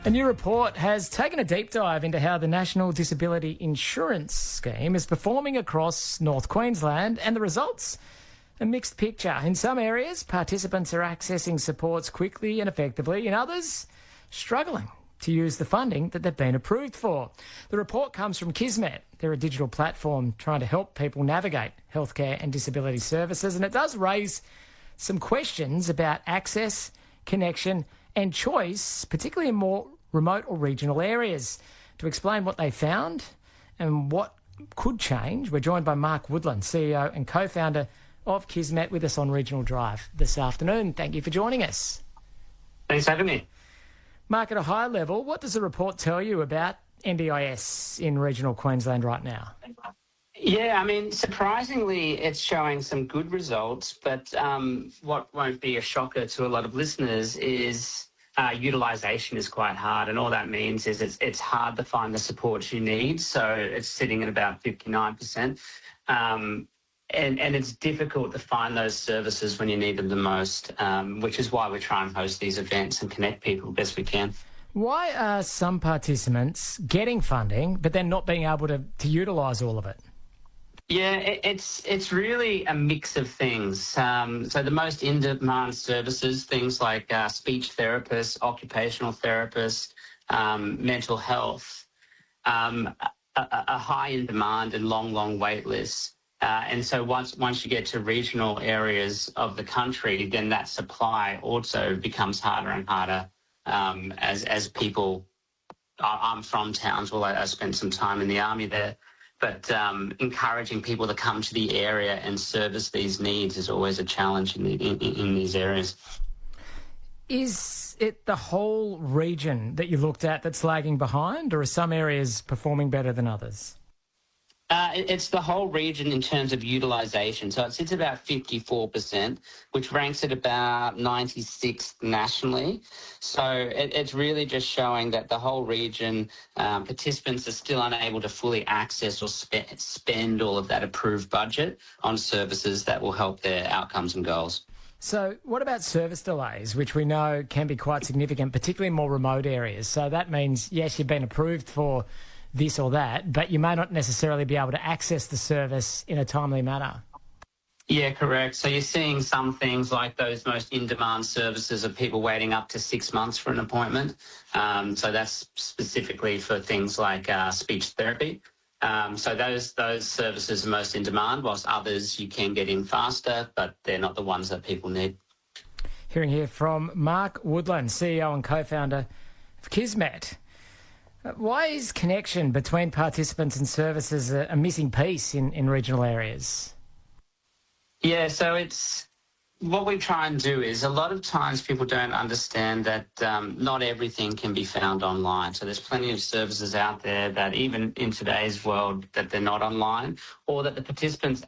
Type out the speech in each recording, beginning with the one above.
A new report has taken a deep dive into how the National Disability Insurance Scheme is performing across North Queensland, and the results, a mixed picture. In some areas, participants are accessing supports quickly and effectively. In others, struggling to use the funding that they've been approved for. The report comes from Kismet. They're a digital platform trying to help people navigate healthcare and disability services, and it does raise some questions about access, connection and choice, particularly in more remote or regional areas. To explain what they found and what could change, we're joined by Mark Woodland, CEO and co-founder of Kismet, with us on Regional Drive this afternoon. Thank you for joining us. Thanks for having me. Mark, at a high level, what does the report tell you about NDIS in regional Queensland right now? Yeah, I mean, surprisingly, it's showing some good results, but what won't be a shocker to a lot of listeners is utilisation is quite hard, and all that means is it's hard to find the support you need, so it's sitting at about 59%. And it's difficult to find those services when you need them the most, which is why we try and host these events and connect people best we can. Why are some participants getting funding but then not being able to utilise all of it? Yeah, it's really a mix of things. So the most in-demand services, things like speech therapists, occupational therapists, mental health, are high in demand and long wait lists. And so once you get to regional areas of the country, then that supply also becomes harder and harder as people. I'm from Townsville. I spent some time in the army there. But encouraging people to come to the area and service these needs is always a challenge in these areas. Is it the whole region that you looked at that's lagging behind, or are some areas performing better than others? It's the whole region in terms of utilisation. So it sits about 54%, which ranks at about 96th nationally. So it's really just showing that the whole region, participants are still unable to fully access or spend all of that approved budget on services that will help their outcomes and goals. So what about service delays, which we know can be quite significant, particularly in more remote areas? So that means, yes, you've been approved for this or that, but you may not necessarily be able to access the service in a timely manner. Yeah, correct. So you're seeing some things like those most in-demand services of people waiting up to 6 months for an appointment. So that's specifically for things like speech therapy. So those services are most in demand, whilst others you can get in faster, but they're not the ones that people need. Hearing here from Mark Woodland, CEO and co-founder of Kismet. Why is connection between participants and services a missing piece in regional areas? Yeah, so it's what we try and do is a lot of times people don't understand that not everything can be found online. So there's plenty of services out there that even in today's world that they're not online, or that the participants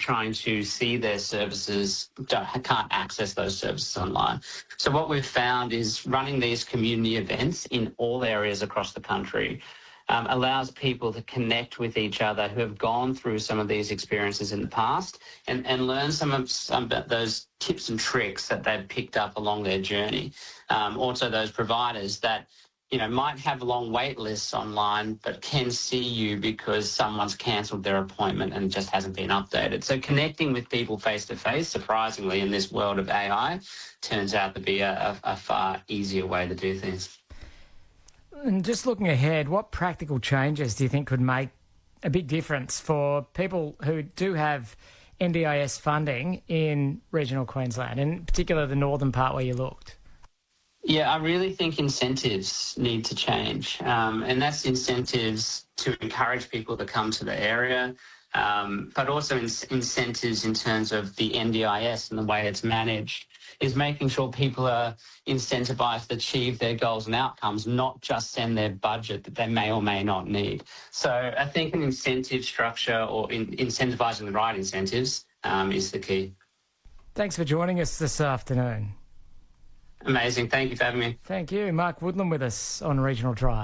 trying to see their services can't access those services online. So what we've found is running these community events in all areas across the country allows people to connect with each other who have gone through some of these experiences in the past and learn some of those tips and tricks that they've picked up along their journey. Also those providers that, you know, might have long wait lists online but can see you because someone's cancelled their appointment and just hasn't been updated. So connecting with people face-to-face, surprisingly, in this world of AI, turns out to be a far easier way to do things. And just looking ahead, what practical changes do you think could make a big difference for people who do have NDIS funding in regional Queensland, in particular the northern part where you looked? Yeah, I really think incentives need to change, and that's incentives to encourage people to come to the area, but also incentives in terms of the NDIS and the way it's managed, is making sure people are incentivised to achieve their goals and outcomes, not just send their budget that they may or may not need. So I think an incentive structure or incentivising the right incentives is the key. Thanks for joining us this afternoon. Amazing. Thank you for having me. Thank you. Mark Woodland with us on Regional Drive.